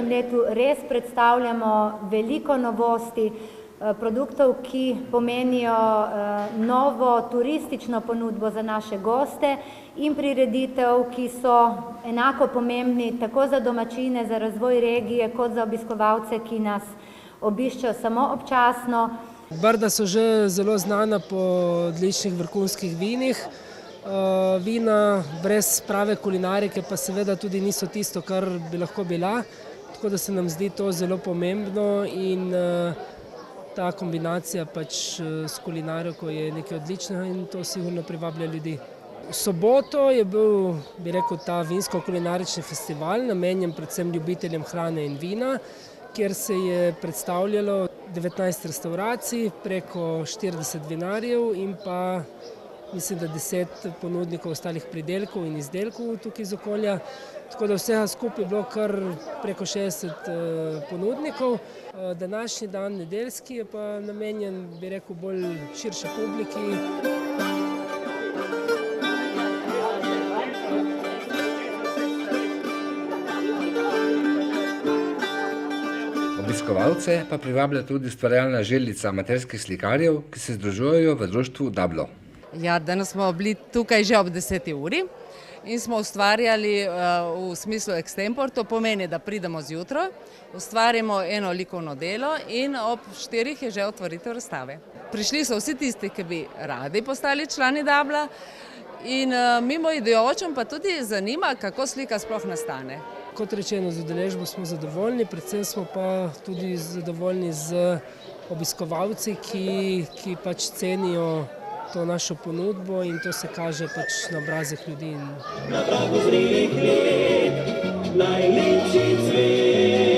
letošnjem letu res predstavljamo veliko novosti, produktov, ki pomenijo novo turistično ponudbo za naše goste in prireditev, ki so enako pomembni tako za domačine, za razvoj regije, kot za obiskovalce, ki nas obiščejo samo občasno. Brda so že zelo znana po odličnih vrhunskih vinih. Vina brez prave kulinarike pa seveda tudi niso tisto, kar bi lahko bila, tako da se nam zdi to zelo pomembno in ta kombinacija pač s kulinariko je nekaj odličnega in to sigurno privablja ljudi. V soboto je bil, bi rekel, ta vinsko-kulinarični festival, namenjen predvsem ljubiteljem hrane in vina, kjer se je predstavljalo 19 restavracij, preko 40 vinarjev in pa mislim, da 10 ponudnikov ostalih pridelkov in izdelkov tukaj iz okolja. Tako da vsega skupaj je bilo kar preko 60 ponudnikov. Današnji dan nedeljski je pa namenjen, bi rekel, bolj širši publiki. Obiskovalce pa privablja tudi ustvarjalna željica amaterskih slikarjev, ki se združujejo v društvu Dablo. Ja, danes smo bili tukaj že ob 10. uri in smo ustvarjali v smislu extempore, to pomeni, da pridemo zjutraj, ustvarimo eno likovno delo in ob 4 je že otvoritev razstave. Prišli so vsi tisti, ki bi radi postali člani Dabla in mimoidočim pa tudi zanima, kako slika sploh nastane. Kot rečeno, z udeležbo smo zadovoljni, predvsem smo pa tudi zadovoljni z obiskovalci, ki pač cenijo to našo ponudbo in to se kaže pač na obrazih ljudi. Na pragu zrelih let, najlepši cvet.